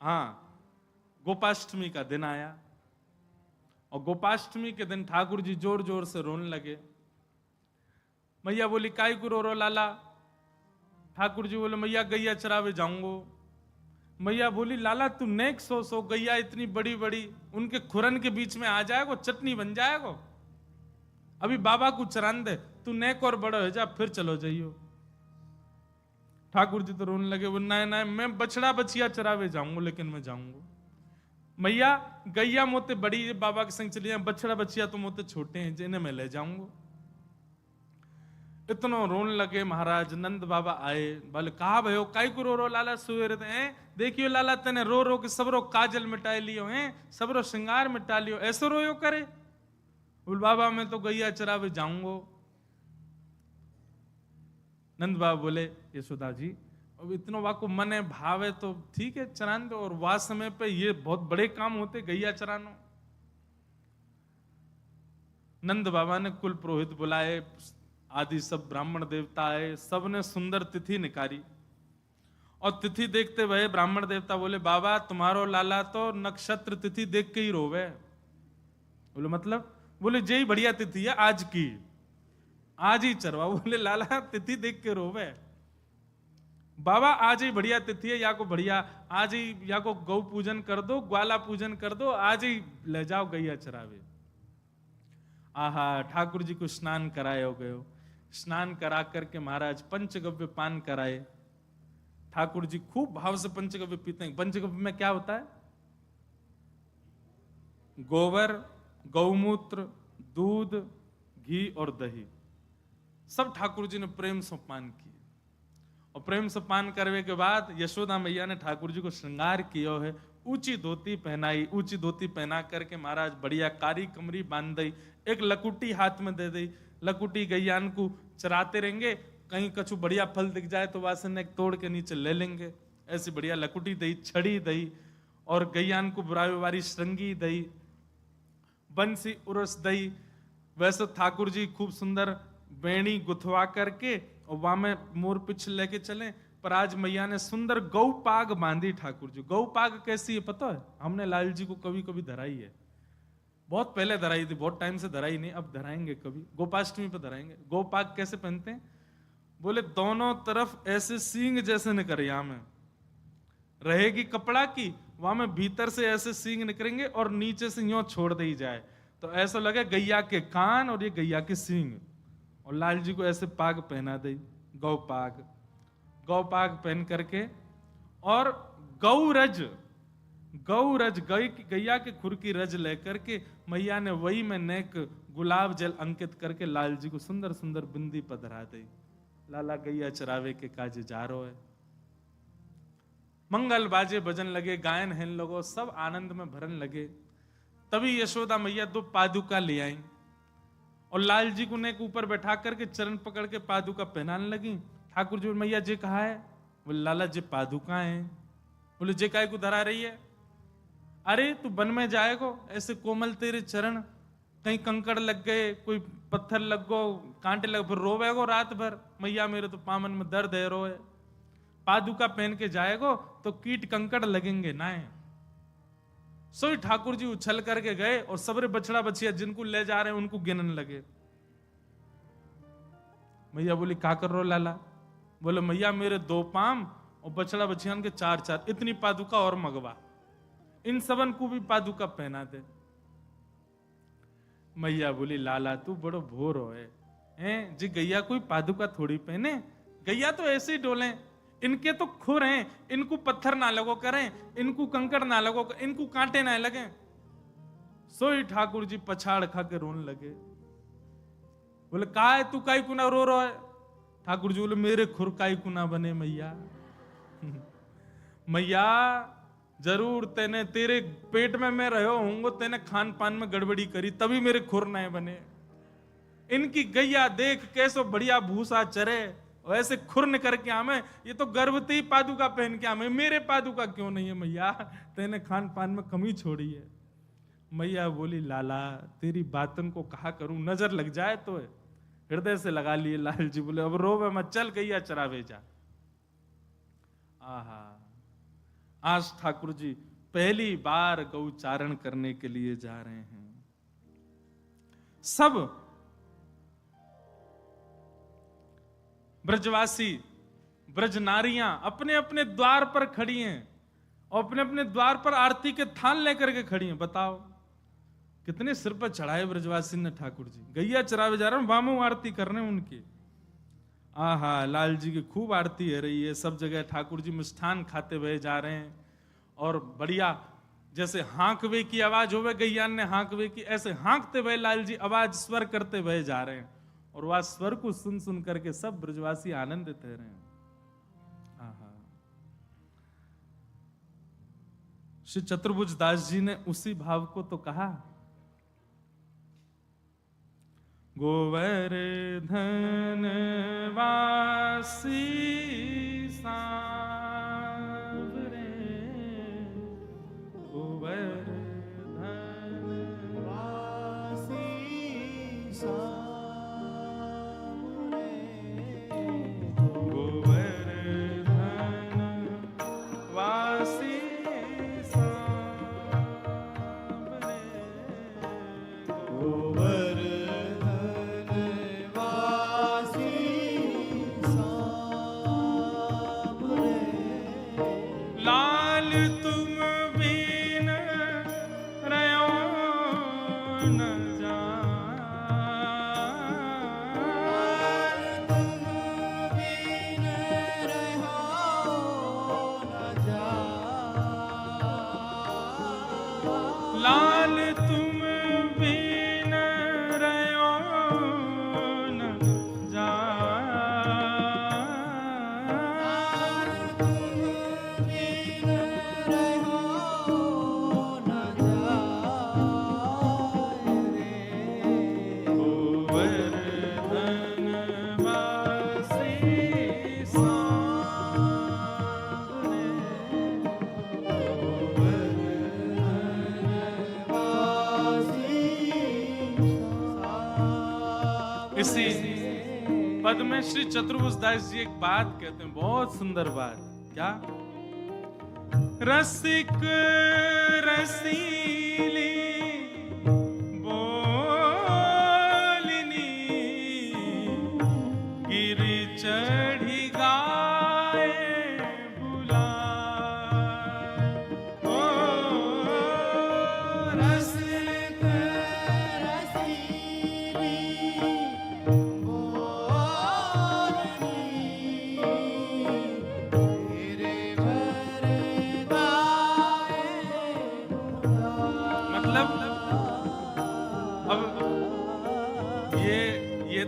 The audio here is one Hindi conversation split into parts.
हाँ, गोपाष्टमी का दिन आया और गोपाष्टमी के दिन ठाकुर जी जोर जोर से रोने लगे। मैया बोली काय को रो लाला? ठाकुर जी बोले मैया गैया चरावे जाऊंगो। मैया बोली लाला तू नेक सो गैया इतनी बड़ी बड़ी उनके खुरन के बीच में आ जाएगो, चटनी बन जाएगो। अभी बाबा को चरान दे, तू नेक और बड़ा हो जा फिर चलो जाइयो। ठाकुर जी तो रोने लगे, वो ना मैं बछड़ा बछिया चरावे जाऊंगा, लेकिन मैं जाऊंगा। मैया गैया मोते बड़ी बाबा के संग चली जाए, बछड़ा बछिया तो मोते छोटे हैं जिन्हें मैं ले जाऊंगा। इतना रोने लगे। महाराज नंद बाबा आए, बोले कहा भयो काई को रो लाला सुवेरे हैं? देखियो लाला तेने रो रो के सबरो काजल मिटा लियो हैं, सबरो श्रृंगार मिटा लियो, ऐसो रोयो करे? बोल बाबा मैं तो गैया चरावे जाऊंगो। नंद बाबा बोले यशोदा जी अब इतना वाको मन है भाव है तो ठीक है चरान दो, और वास समय पे ये बहुत बड़े काम होते गैया चरानो। नंद बाबा ने कुल पुरोहित बुलाए, आदि सब ब्राह्मण देवता आए, सबने सुंदर तिथि निकाली। और तिथि देखते हुए ब्राह्मण देवता बोले बाबा तुम्हारो लाला तो नक्षत्र तिथि देख के ही रोवे। बोले मतलब? बोले जय बढ़िया तिथि है आज की, आज ही चरवा। बोले लाला तिथि देख के रोवे? बाबा आज ही बढ़िया तिथि है, या को बढ़िया आज ही या को गौ पूजन कर दो, ग्वाला पूजन कर दो, आज ही ले जाओ गैया चरावे। आहा ठाकुर जी को स्नान कराए हो गए। स्नान करा करके महाराज पंचगव्य पान कराए। ठाकुर जी खूब भाव से पंचगव्य पीते हैं। पंचगव्य में क्या होता है? गोबर, गौमूत्र, दूध, घी और दही, सब ठाकुर जी ने प्रेम से पान किए। और प्रेम से पान करने के बाद यशोदा मैया ने ठाकुर जी को श्रृंगार किया है। ऊंची धोती पहनाई, ऊंची धोती पहना करके महाराज बढ़िया कारी कमरी बांध दी, एक लकुटी हाथ में दे दी। लकुटी गैयान को चराते रहेंगे, कहीं कछु बढ़िया फल दिख जाए तो वासन एक तोड़ के नीचे ले लेंगे, ऐसी बढ़िया लकुटी दई, छड़ी दई, और गैयान को बुराई वारी श्रृंगी दई, बंसी उरस दई। वैसे ठाकुर जी खूब सुंदर बेणी गुथवा करके और वहां में मोर पिछ लेके चले। पर आज मैया ने सुंदर गौ पाग बांधी ठाकुर जी। गौ पाग कैसी है पता है? हमने लाल जी को कभी कभी धराई है, बहुत पहले धराई थी, बहुत टाइम से धराई नहीं, अब धराएंगे कभी, गोपाष्टमी पे धराएंगे। गौ पाग कैसे पहनते हैं? बोले दोनों तरफ ऐसे सींग जैसे निकरिया में रहेगी कपड़ा की, वहां में भीतर से ऐसे सींग निकलेंगे और नीचे से यूं छोड़ दी जाए तो ऐसा लगे गैया के कान और ये गैया के सींग। और लाल जी को ऐसे पाग पहना दी, गौ पाग। गौ पाग पहन करके और गौरज, गौरज गैया के खुर की रज लेकर के मैया ने वही में नेक गुलाब जल अंकित करके लाल जी को सुंदर सुंदर बिंदी पधरा दी। लाला गैया चरावे के काज जा रो है। मंगल बाजे बजन लगे, गायन हेन लोगो, सब आनंद में भरन लगे। तभी यशोदा मैया दो पादुका ले आई और लाल जी को नेक ऊपर बैठा करके चरण पकड़ के पादुका पहनाने लगी। ठाकुर जी मैया जी कहा है? बोले लाला जी पादुका है। बोले जे काय को धरा रही है? अरे तू वन में जाएगो, ऐसे कोमल तेरे चरण, कहीं कंकड़ लग गए, कोई पत्थर लग गो, कांटे लग, फिर रोवेगो रात भर। मैया मेरे तो पामन में दर्द है, रोए। पादुका पहन के जाएगो तो कीट कंकड़ लगेंगे ना। सोई ठाकुर जी उछल करके गए और सबरे बछड़ा बछिया जिनको ले जा रहे हैं उनको गिनने लगे। मैया बोली का कर रो लाला? बोले मैया मेरे 2 पाम और बछड़ा बछियान के 4-4, इतनी पादुका और मगवा, इन सबन को भी पादुका पहना दे। मैया बोली लाला तू बड़ो भोर हो है जी, गैया कोई पादुका थोड़ी पहने, गैया तो ऐसे ही डोले, इनके तो खुर हैं, इनको पत्थर ना लगो करें, इनको कंकड़ ना लगो, इनको कांटे ना लगे। सोई ठाकुर जी पछाड़ खा के रोने लगे। बोले का है तू काई कुना रो रहा है? ठाकुर जी बोले मेरे खुर काई कुना बने मैया। मैया जरूर तेने तेरे पेट में मैं रहो होंगे, तेने खान पान में गड़बड़ी करी तभी मेरे खुर नए बने। इनकी गैया देख कैसो बढ़िया भूसा चरे, वैसे खुरन करके आमे, ये तो गर्भवती पादुका पहन के आमे, मेरे पादुका क्यों नहीं है मैया? तेने खान पान में कमी छोड़ी है। मैया बोली लाला तेरी बातन को कहा करूं, नजर लग जाए तो है। हृदय से लगा लिए लाल जी। बोले अब रोवे मत, चल गैया चरावे जा। आहा आज ठाकुर जी पहली बार गौचारण करने के लिए जा रहे हैं। सब ब्रजवासी, ब्रज नारियां अपने अपने द्वार पर खड़ी हैं और अपने अपने द्वार पर आरती के थान लेकर के खड़ी हैं। बताओ कितने सिर पर चढ़ाए ब्रजवासी ने ठाकुर जी। गैया चरावे जा रहे हैं, वामो आरती कर रहे हैं उनकी। आहा, लाल जी की खूब आरती हो रही है। सब जगह ठाकुर जी मिष्ठान खाते हुए जा रहे हैं और बढ़िया जैसे हाँकवे की आवाज होवे, गैयान ने हाँकवे की, ऐसे हाँकते हुए लाल जी आवाज स्वर करते हुए जा रहे हैं। और वह स्वर को सुन सुन करके सब ब्रजवासी आनंदित रह रहे हैं। आहा, श्री चतुर्भुज दास जी ने उसी भाव को तो कहा, गोवर्धन वासी सांवरे, गोवर्धन वासी सांवरे, गोवर्धन वासी सांवरे, इसी पद में श्री चतुर्भुज दास जी एक बात कहते हैं, बहुत सुंदर बात। क्या? रसिक रसीली बोलिनी, गिरि चढ़ी गाए बुलाए। ओ रसिक रसीली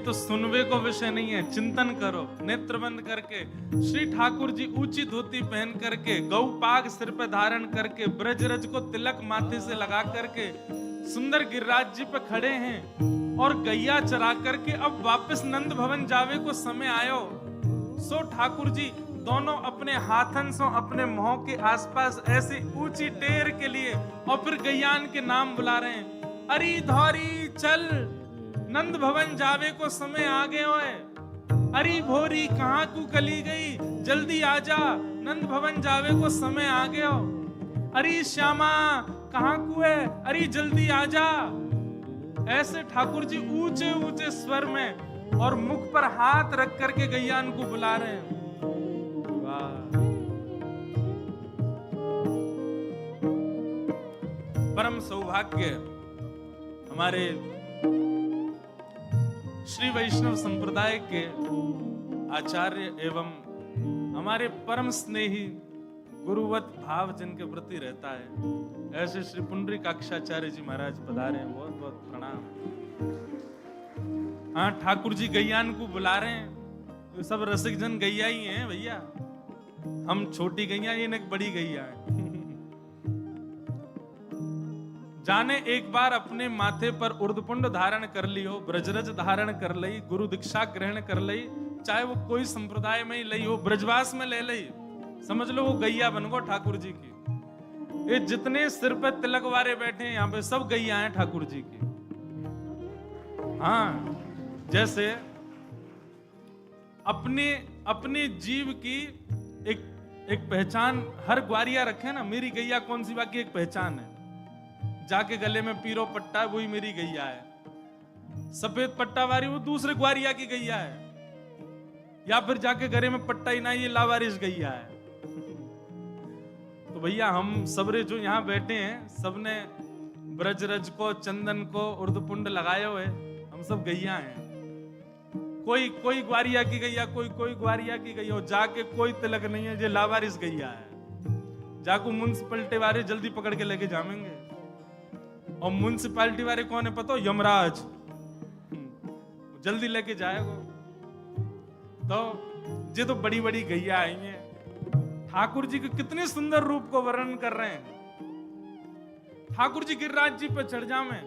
तो सुनवे को विषय नहीं है, चिंतन करो। नेत्र बंद करके श्री ठाकुर जी ऊंची धोती पहन करके, गौ पाग सिर पे धारण करके, ब्रजरज को तिलक माथे से लगा करके सुंदर गिरिराज जी पे खड़े हैं और गैया चरा करके अब वापस नंद भवन जावे को समय आयो। सो ठाकुर जी दोनों अपने हाथन से अपने मुंह के आसपास ऐसी ऊंची टेर के लिए और फिर गैयान के नाम बुला रहे हैं, अरी धौरी चल, नंद भवन जावे को समय आ गए होए। अरी भोरी कहाँ को कली गई, जल्दी आजा, नंद भवन जावे को समय आ गए हो। अरी श्यामा कहाँ को है, अरी जल्दी आजा। ऐसे ठाकुर जी ऊंचे ऊंचे स्वर में और मुख पर हाथ रख करके गैयान को बुला रहे हैं। वाह, परम सौभाग्य हमारे श्री वैष्णव संप्रदाय के आचार्य एवं हमारे परम स्नेही गुरुवत भाव जिनके प्रति रहता है, ऐसे श्री पुंडरीकाक्षाचार्य जी महाराज पधारे हैं। बहुत बहुत प्रणाम। हाँ, ठाकुर जी गैयान को बुला रहे हैं। तो सब रसिक जन गैया ही हैं भैया, हम छोटी गैया, ये एक बड़ी गैया है। जाने एक बार अपने माथे पर उर्दपुंड धारण कर लियो, ब्रजरज धारण कर लई, गुरु दीक्षा ग्रहण कर लई, चाहे वो कोई संप्रदाय में ही लई हो, ब्रजवास में ले लई, समझ लो वो गैया बन गो ठाकुर जी की। ये जितने सिर पे तिलक वारे बैठे हैं यहाँ पे सब गैया हैं ठाकुर जी की। हाँ, जैसे अपने अपने जीव की एक एक पहचान हर ग्वारिया रखे ना, मेरी गैया कौन सी बाकी एक पहचान है। जाके गले में पीरो पट्टा है, वही मेरी गैया है। सफेद पट्टा वारी वो दूसरे ग्वारिया की गैया है, या फिर जाके गले में पट्टा ही ना, ये लावारिस गैया है। तो भैया हम सबरे जो यहाँ बैठे हैं, सबने ब्रजरज को, चंदन को, उर्दपुंड लगाए हुए, हम सब गैया हैं। कोई ग्वारिया की गैया, कोई ग्वारिया की गैया, जाके कोई तिलक नहीं है, जो लावारिस गैया है। जाको म्युनिसिपैलिटी वाले जल्दी पकड़ के लेके जाएंगे। और म्युनिसिपैलिटी वाले कौन है पता हो? यमराज, जल्दी लेके जाएगा। तो ये तो बड़ी बड़ी गैया आई हैं। ठाकुर जी के कितने सुंदर रूप को वर्णन कर रहे हैं। ठाकुर जी गिरिराज जी पे चढ़ जामे,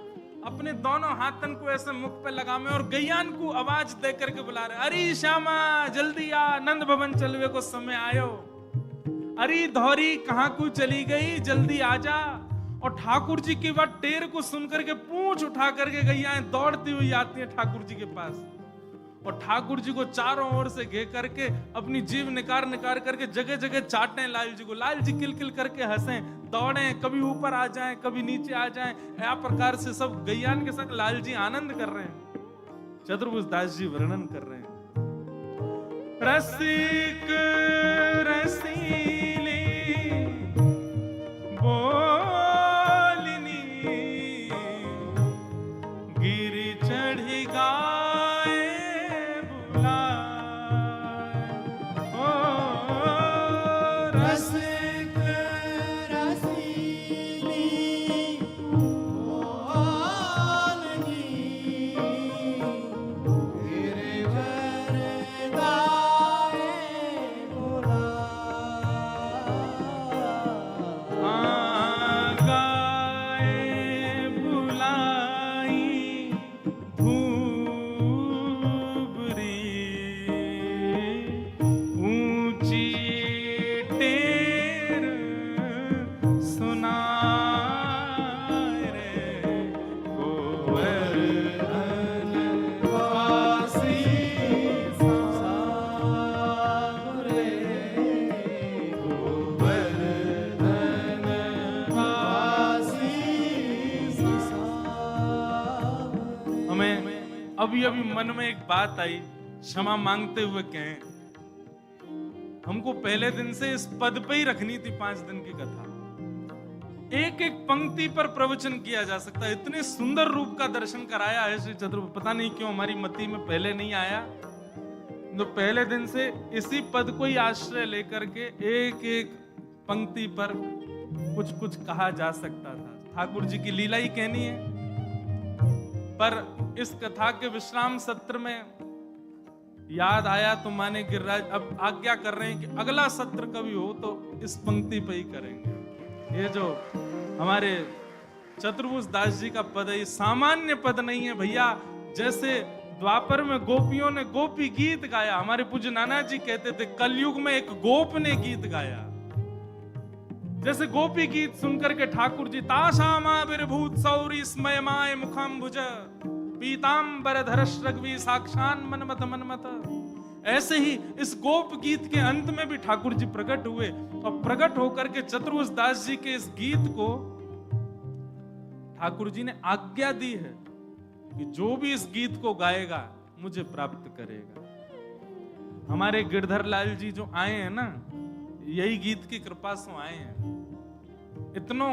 अपने दोनों हाथन को ऐसे मुख पे लगामे और गैयान को आवाज दे करके बुला रहे, अरे श्यामा जल्दी आ, नंद भवन चलवे को समय आयो। अरे धौरी कहाँ को चली गई, जल्दी आ जा। और ठाकुर जी की बात टेर को सुनकर के पूंछ उठा करके गैयाएं दौड़ती हुई आती हैं ठाकुर जी के पास, और ठाकुर जी को चारों ओर से घेर करके अपनी जीभ निकार निकार करके जगह जगह चाटने लाल जी को। लाल जी किल किल करके हंसे, दौड़े, कभी ऊपर आ जाएं, कभी नीचे आ जाएं। या प्रकार से सब गैयान के संग लाल जी आनंद कर रहे हैं। चतुर्भुज दास जी वर्णन कर रहे हैं, रसिक रसीली बोलनी गिरी चढ़ी गाए बुलाए। ओ रसिक रसीली बोलनी गिरी चढ़ी गाए अभी अभी मन में एक बात आई, क्षमा मांगते हुए कहें, हमको पहले दिन से इस पद पे ही रखनी थी 5 दिन की कथा। एक एक पंक्ति पर प्रवचन किया जा सकता है। इतने सुंदर रूप का दर्शन कराया है श्री चतुर्भुज, पता नहीं क्यों हमारी मति में पहले नहीं आया। तो पहले दिन से इसी पद को ही आश्रय लेकर के एक एक पंक्ति पर कुछ कुछ कहा जा सकता था। ठाकुर जी की लीला ही कहनी है। पर इस कथा के विश्राम सत्र में याद आया तो माने गिरिराज अब आज्ञा कर रहे हैं कि अगला सत्र कभी हो तो इस पंक्ति पे ही करेंगे। ये जो हमारे चतुर्भुज दास जी का पद है, ये सामान्य पद नहीं है भैया। जैसे द्वापर में गोपियों ने गोपी गीत गाया, हमारे पूज्य नाना जी कहते थे कलयुग में एक गोप ने गीत गाया। जैसे गोपी गीत सुनकर के ठाकुर जी ताशामा विरभूत सौरी स्मयमाय मुखाम्बुज पीतांबर धरश रघवी साक्षान मनमत मनमत, ऐसे ही इस गोप गीत के अंत में भी ठाकुर जी प्रकट हुए और प्रकट होकर के चतुर्भुज दास जी के इस गीत को ठाकुर जी ने आज्ञा दी है कि जो भी इस गीत को गाएगा मुझे प्राप्त करेगा। हमारे गिरधर लाल जी जो आए हैं ना, यही गीत की कृपा से आए हैं। इतनो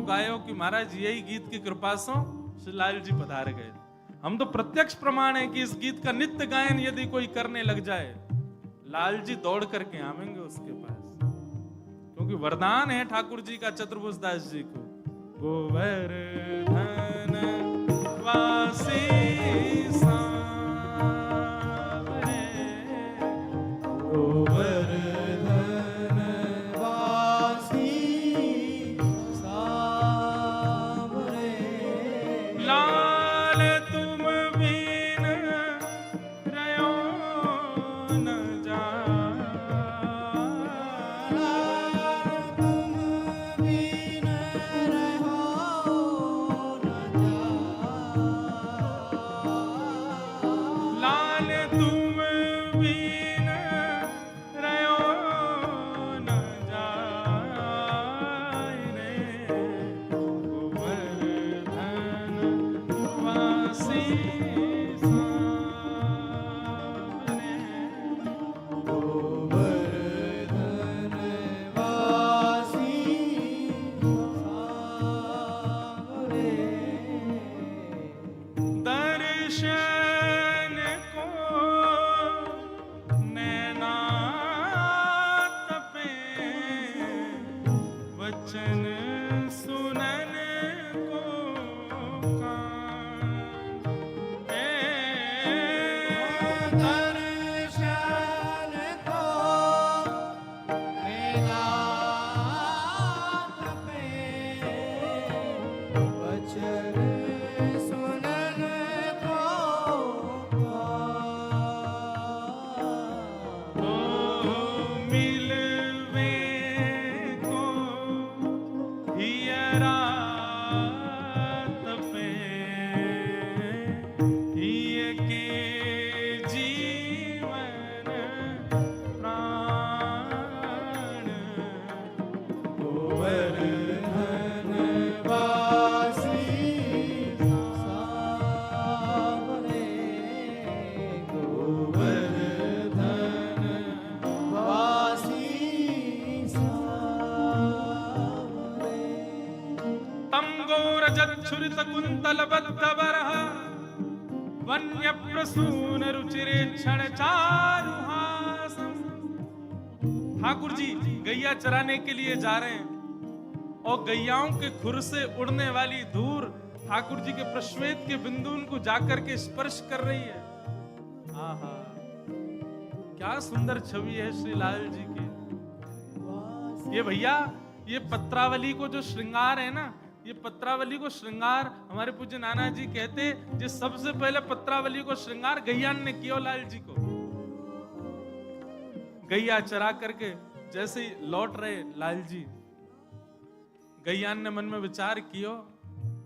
गायो कि महाराज यही गीत की कृपा से श्री लाल जी पधार गए। हम तो प्रत्यक्ष प्रमाण है कि इस गीत का नित्य गायन यदि कोई करने लग जाए, लाल जी दौड़ करके आवेंगे उसके पास, क्योंकि वरदान है ठाकुर जी का चतुर्भुज दास जी को, गोवर्धन वासी सांवरे, गोवर्धन वासी सांवरे, लाल तुम बिन रयो न जाए, लाल तुम बिन रहो न जाए, छुरित कुंतल बद्ध बरह वन्य प्रसून रुचिरे क्षण चारुहासम। ठाकुर जी गैया चराने के लिए जा रहे हैं और गैयाओं के खुर से उड़ने वाली धूल ठाकुर जी के प्रश्वेत के बिंदु उनको जाकर के स्पर्श कर रही है। आहा, क्या सुंदर छवि है श्री लाल जी की। ये भैया, ये पत्रावली को जो श्रृंगार है ना, ये पत्रावली को श्रृंगार हमारे पूज्य नाना जी कहते, जो सबसे पहले पत्रावली को श्रृंगार गैयान ने किया लाल जी को। गैया चरा करके जैसे ही लौट रहे लाल जी, गैयान ने मन में विचार कियो,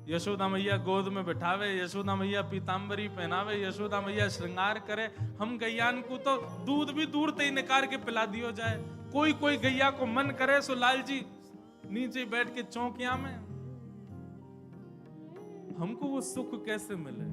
यशोदा मैया गोद में बैठावे, यशोदा मैया पीतांबरी पहनावे, यशोदा मैया श्रृंगार करे, हम गैयान को तो दूध भी दूर ते निकाल के पिला दियो जाए। कोई कोई गैया को मन करे सो लाल जी नीचे बैठ के चौकिया में, हमको वो सुख कैसे मिले।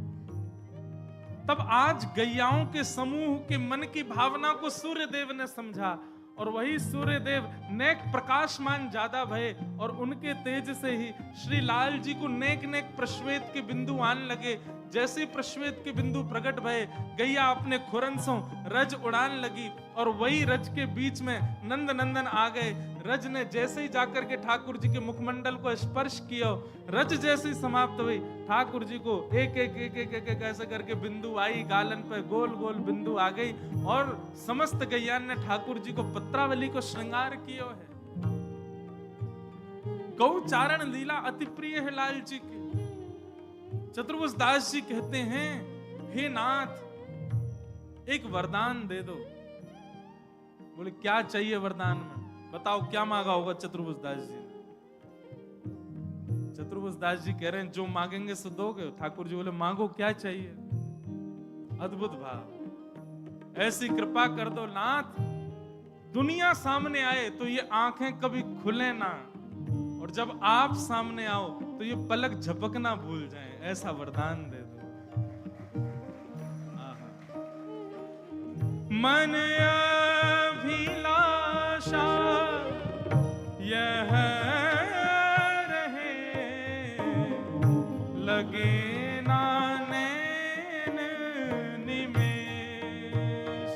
तब आज गैयाओं के समूह के मन की भावना को सूर्य देव ने समझा और वही सूर्य देव नेक प्रकाशमान ज्यादा भये और उनके तेज से ही श्री लाल जी को नेक नेक प्रश्वेत के बिंदु आने लगे। जैसे प्रश्वेत के बिंदु प्रकट भये, गैया अपने खुरंसों रज उड़ान लगी और वही रज के बीच में नंद नंदन आ गए। रज ने जैसे ही जाकर के ठाकुर जी के मुखमंडल को स्पर्श किया, रज जैसे ही समाप्त हुई, ठाकुर जी को एक एक एक एक एक, एक ऐसे करके बिंदु आई, गालन पे गोल गोल बिंदु आ गई और समस्त गैयान ने ठाकुर जी को पत्रावली को श्रृंगार किया है। गौचारण लीला अति प्रिय है लाल जी की। चतुर्भुज दास जी कहते हैं, हे नाथ एक वरदान दे दो। बोले क्या चाहिए वरदान में, बताओ क्या मांगा होगा चतुर्भुज दास जी ने। चतुर्भुज दास जी कह रहे हैं जो मांगेंगे सो दोगे। ठाकुर जी बोले मांगो क्या चाहिए। अद्भुत भाव, ऐसी कृपा कर दो नाथ, दुनिया सामने आए तो ये आंखें कभी खुले ना, और जब आप सामने आओ तो ये पलक झपकना भूल जाएं, ऐसा वरदान दे दो। मन अभिलाषा यह रहे, लगे ना नैन निमेष।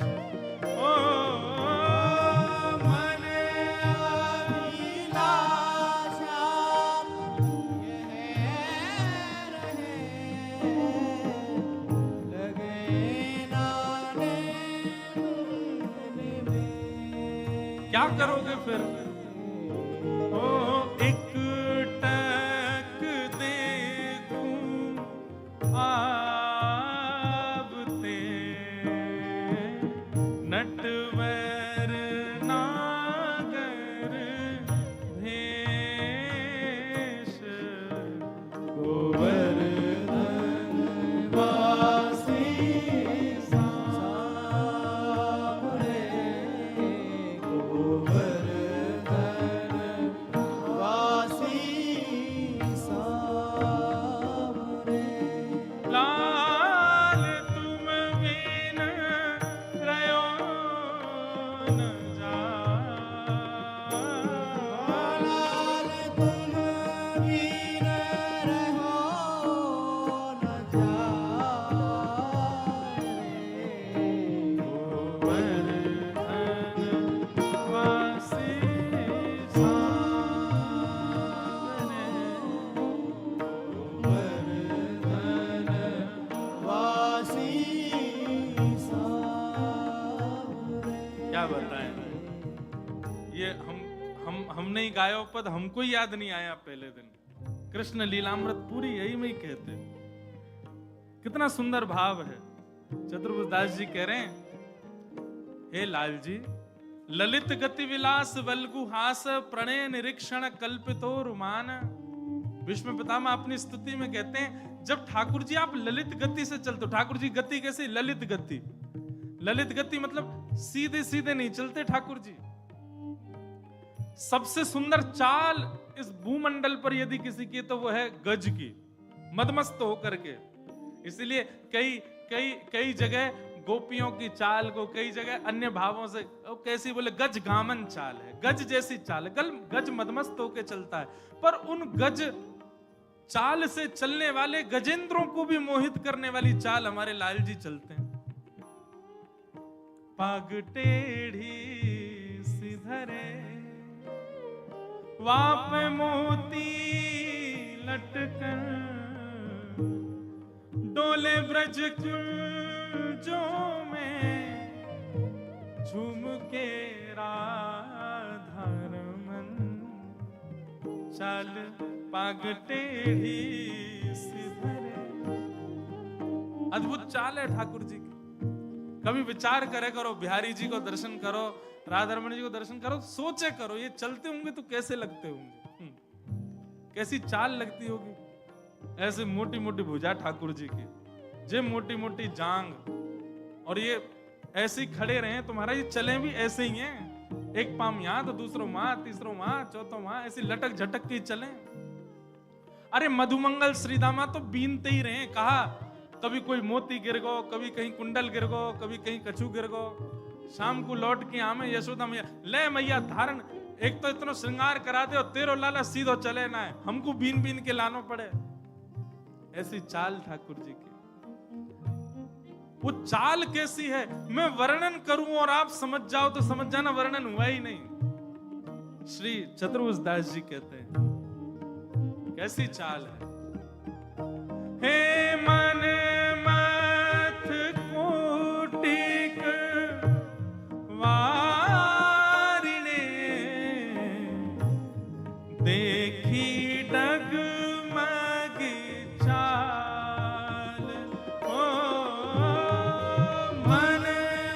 ओ मन अभिलाषा यह रहे, लगे ना नैन निमेष। क्या करोगे फिर? ओ एक टक देखूं आवते, नटवर नागर भेष, गोवर्धन वासी सांवरे, गोवर्धन पद हमको याद नहीं आया पहले दिन। कृष्ण लीलामृत पूरी यही में ही कहते। कितना सुंदर भाव है। चतुर्भुज दास जी कह रहे हैं, हे लाल जी, ललित गति विलास वल्गु हास प्रणय निरीक्षण कल्पितो रुमान। भीष्म पितामह अपनी स्तुति में कहते हैं, जब ठाकुर जी आप ललित गति से चलते हो। ठाकुर जी गति कैसे? ललित गति। ललित गति मतलब सीधे सीधे नहीं चलते ठाकुर जी। सबसे सुंदर चाल इस भूमंडल पर यदि किसी की तो वो है गज की, मदमस्त होकर के। इसलिए कई कई कई जगह गोपियों की चाल को कई जगह अन्य भावों से कैसी बोले, गज गामन चाल है, गज जैसी चाल है। गज मदमस्त होकर चलता है, पर उन गज चाल से चलने वाले गजेंद्रों को भी मोहित करने वाली चाल हमारे लाल जी चलते हैं। पाग टेढ़ी सिधरे वाप मोती लटकर, डोले ब्रज कुंजों में झूम के राधा रमन। चाल पाग टेढ़ी सिधरे। अद्भुत चाल है ठाकुर जी की। कभी विचार करे करो, बिहारी जी को दर्शन करो, राधा रमन जी को दर्शन करो, सोचे करो ये चलते होंगे तो कैसे लगते होंगे, कैसी चाल लगती होगी। ऐसे मोटी मोटी भुजा ठाकुर जी की, जे मोटी मोटी जांग, और ये ऐसे ही खड़े रहे तुम्हारा, ये चले भी ऐसे ही हैं, एक पाम यहां तो दूसरो वहां, तीसरो वहां, चौथो वहां, ऐसी लटक झटक के चले। अरे मधुमंगल श्रीदामा तो बीनते ही रहे। कहा कभी कोई मोती गिर गो, कभी कहीं कुंडल गिर गो, कभी कहीं कछू गिर गो। शाम को लौट के आमे यशोदा मैया, ले मैया धारण, एक तो इतना श्रृंगार करा दे और तेरो लाला सीधो चले ना है, हमको बीन बीन के लानो पड़े। ऐसी चाल ठाकुर जी की। वो चाल कैसी है मैं वर्णन करूं और आप समझ जाओ तो समझ जाना, वर्णन हुआ ही नहीं। श्री चतुर्भुज दास जी कहते हैं कैसी चाल है। हे मन मत कोटिक वारिणे, देखी डगमग चाल। ओ मन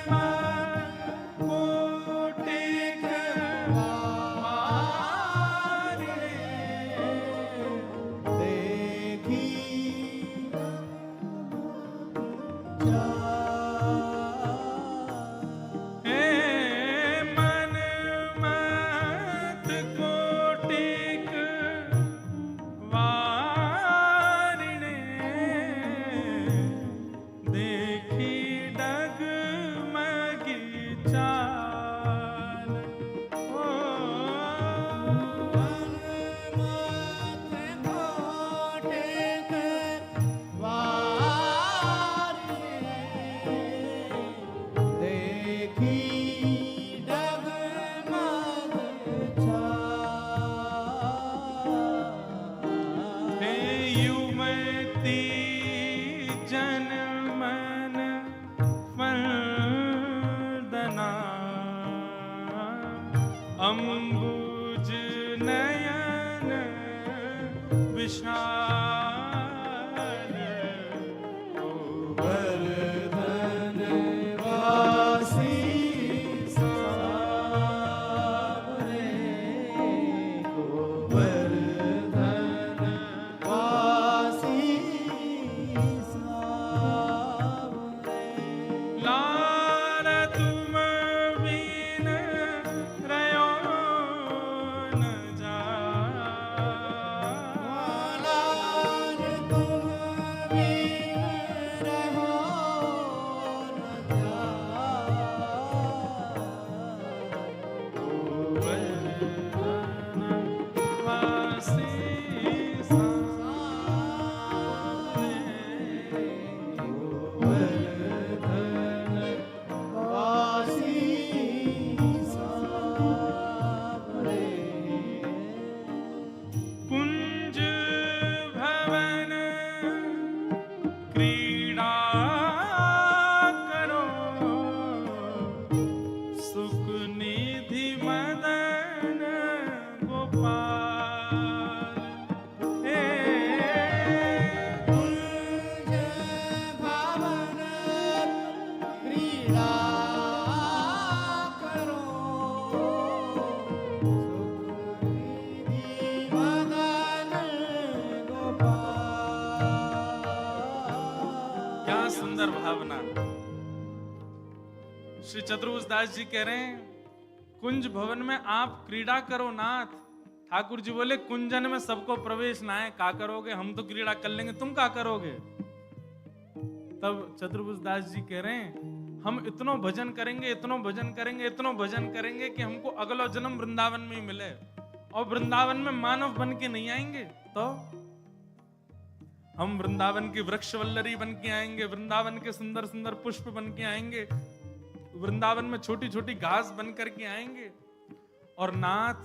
मत कोटिक वारिणे, देखी अम्बुज नयन विशाल, गोवर्धन वासी सावरे, गोवर्धन वासी सावरे। लाल तुम बिन रयो न जाए, हे कुंज भवन क्रीड़ा करो, सुख निधि मदन गोपाल। क्या सुंदर भावना। श्री चतुर्भुज दास जी कह रहे हैं कुंज भवन में आप क्रीड़ा करो नाथ। ठाकुर जी बोले कुंजन में सबको प्रवेश ना है, का करोगे, हम तो क्रीड़ा कर लेंगे, तुम का करोगे। तब चतुर्भुज दास जी कह रहे हैं हम इतनो भजन करेंगे, इतनो भजन करेंगे, इतनो भजन करेंगे कि हमको अगला जन्म वृंदावन में ही मिले, और वृंदावन में मानव बन के नहीं आएंगे तो हम वृंदावन की वृक्ष वल्लरी बन के आएंगे, वृंदावन के सुंदर सुंदर पुष्प बन के आएंगे, वृंदावन में छोटी छोटी घास बन करके आएंगे। और नाथ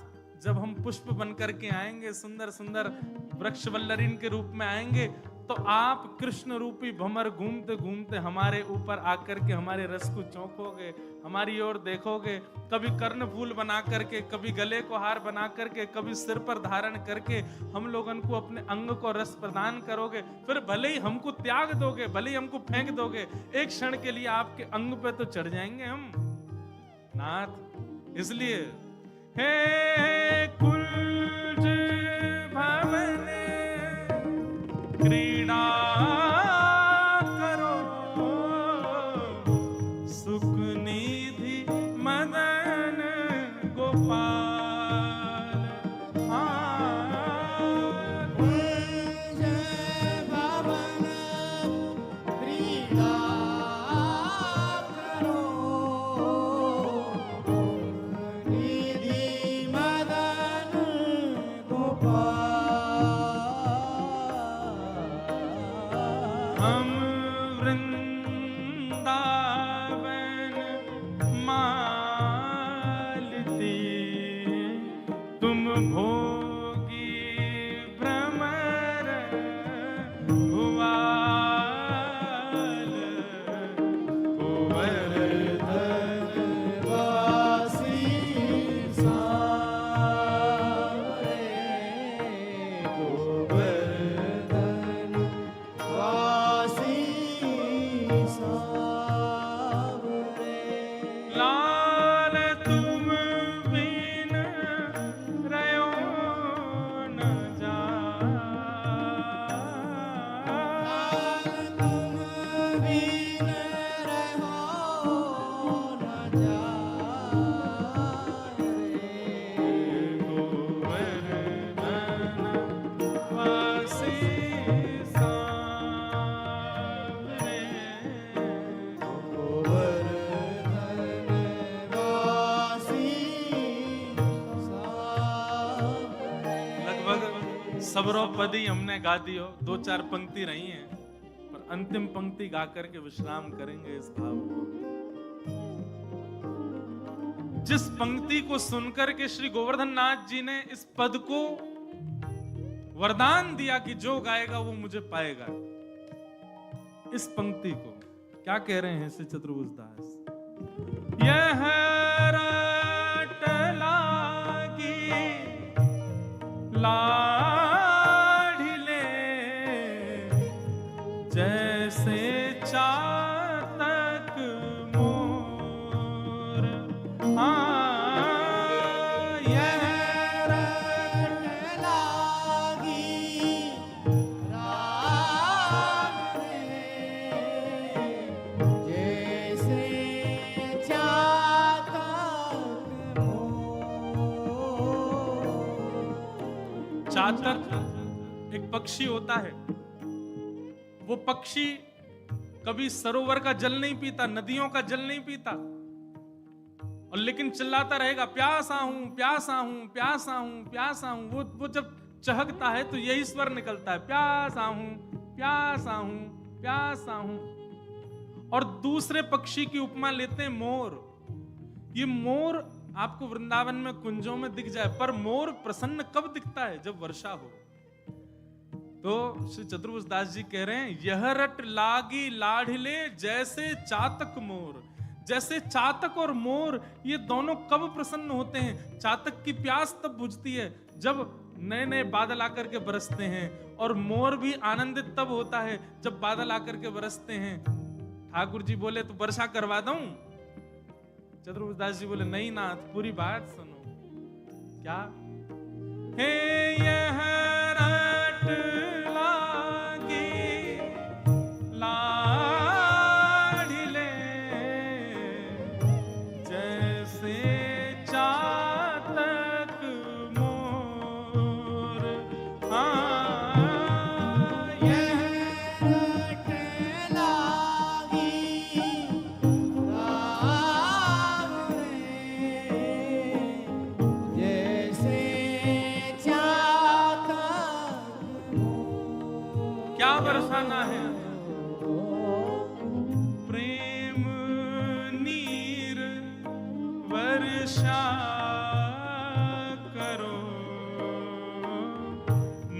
जब हम पुष्प बन करके आएंगे, सुंदर सुंदर वृक्ष वल्लरीन के रूप में आएंगे, तो आप कृष्ण रूपी भंवर घूमते घूमते हमारे ऊपर आकर के हमारे रस को चौंकोगे, हमारी ओर देखोगे, कभी कर्ण फूल बना करके, कभी गले को हार बना करके, कभी सिर पर धारण करके हम लोगन को अपने अंग को रस प्रदान करोगे। फिर भले ही हमको त्याग दोगे, भले ही हमको फेंक दोगे, एक क्षण के लिए आपके अंग पे तो चढ़ जाएंगे हम नाथ। इसलिए हे कुंज भवन क्रीड़ा करो, सुख निधि मदन गोपाल। कुंज भवन क्रीड़ा करो, निधि मदन गोपाल। हम वृंदावन मालती, तुम भोगी भ्रमर भुआल, गोवर्धन वासी सावरे, गोवर्धन वासी सावरे। लाल तुम बिन रयो न जाए, तुम बिन रहो न जाए रे, गोवर्धन वासी सांवरे। गोवर्धन वासी सावरे। लगभग सबरो पदी हमने गा दियो, दो चार पंक्ति रही हैं, पर अंतिम पंक्ति गा करके विश्राम करेंगे इस भाव को। जिस पंक्ति को सुनकर के श्री गोवर्धन नाथ जी ने इस पद को वरदान दिया कि जो गाएगा वो मुझे पाएगा, इस पंक्ति को क्या कह रहे हैं श्री चतुर्भुज दास। यह रट लागी लाढ़िले, जैसे चातक मोर। यह रट लागी राग रे, जैसे चातक मोर। चातक एक पक्षी होता है, वो पक्षी कभी सरोवर का जल नहीं पीता, नदियों का जल नहीं पीता, और लेकिन चिल्लाता रहेगा प्यासा हूं, प्यासा हूं, प्यासा हूं, प्यासा हूं। वो जब चहकता है तो यही स्वर निकलता है, प्यासा हूं, प्यासा हूं, प्यासा हूं। और दूसरे पक्षी की उपमा लेते हैं मोर। ये मोर आपको वृंदावन में कुंजों में दिख जाए, पर मोर प्रसन्न कब दिखता है? जब वर्षा हो। तो श्री चतुर्भुज दास जी कह रहे हैं, यह रट लागी लाढ़िले जैसे चातक मोर। जैसे चातक और मोर ये दोनों कब प्रसन्न होते हैं? चातक की प्यास तब बुझती है जब नए नए बादल आकर के बरसते हैं, और मोर भी आनंदित तब होता है जब बादल आकर के बरसते हैं। ठाकुर जी बोले तो वर्षा करवा दूं? चतुर्भुजदास जी बोले नहीं नाथ, पूरी बात सुनो। क्या? हे यह रट लागी लाढ़िले, जैसे चातक मोर। यह रट लागी जैसे चातक क्या बरसाना है? प्रेम नीर वर्षा करो,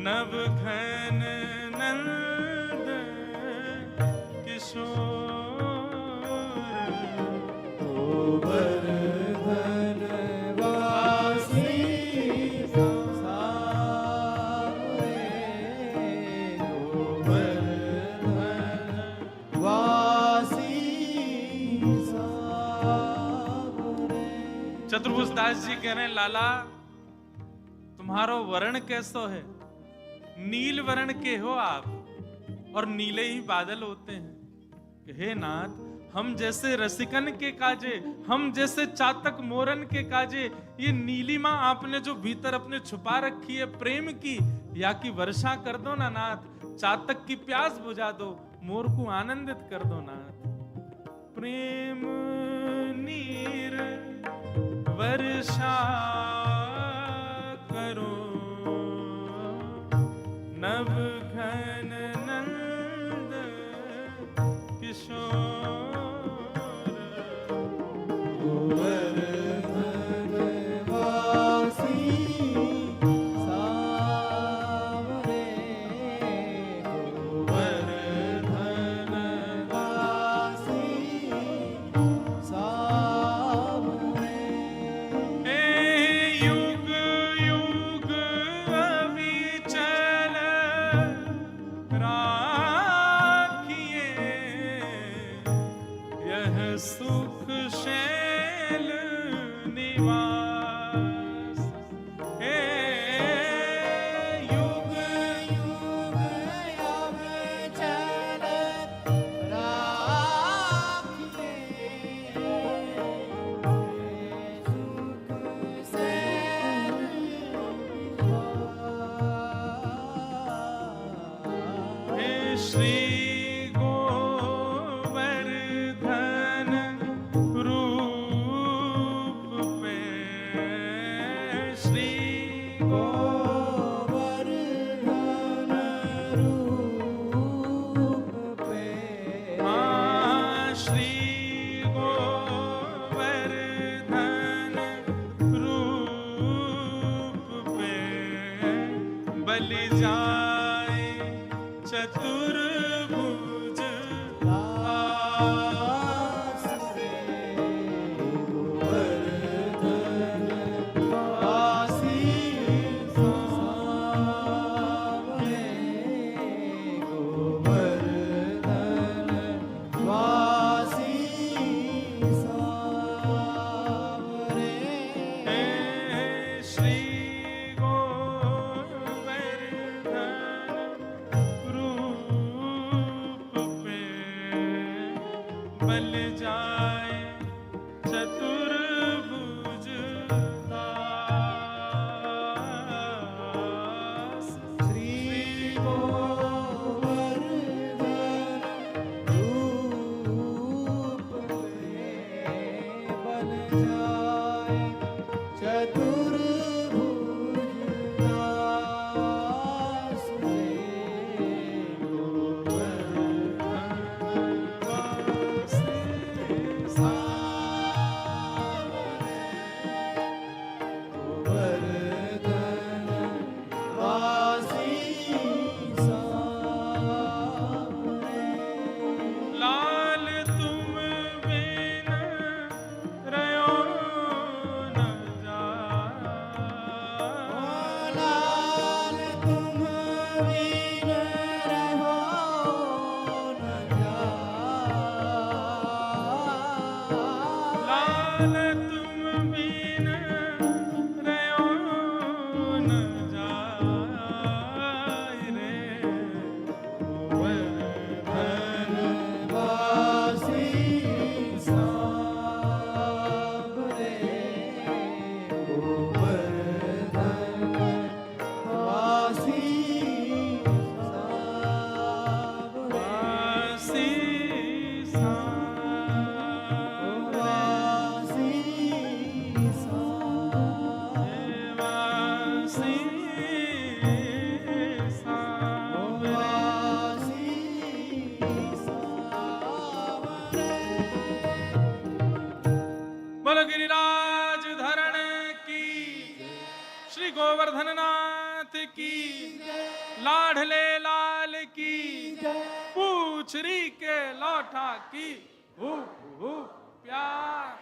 नव घन नंद किशोर। गोवर्धन वासी सावरे, गोवर्धन वासी सावरे। चतुर्भुजदास जी कह रहे हैं लाला तुम्हारो वर्ण कैसो है? नील वर्ण के हो आप, और नीले ही बादल होते हैं। कि हे नाथ, हम जैसे रसिकन के काजे, हम जैसे चातक मोरन के काजे, ये नीलिमा आपने जो भीतर अपने छुपा रखी है प्रेम की, या की वर्षा कर दो ना नाथ। चातक की प्यास बुझा दो, मोर को आनंदित कर दो नाथ। प्रेम नीर वर्षा करो, नव घन नंद किशोर। गोवर्धन वासी सावरे, गोवर्धन वासी सावरे। हे युग युग अविचल राखिए, यह सुख शैल निवास। हे युग युग अब चल राखिए, सुख से हे श्री गोवर्धन रूप पे, श्री गोवर्धन रूप पे, श्री गोवर्धन रूप पे बलि जाए चतुर्भुज दास रे, गोवर्धन वासी सावरे, गोवर्धन वासी सावरे। हे श्री गोवर्धन रूप सांवरे। वासी सांवरे। बोलो गिरिराज धरण की, श्री गोवर्धन नाथ की, लाडले लाल की, पूछरी के लौठा की, प्यार।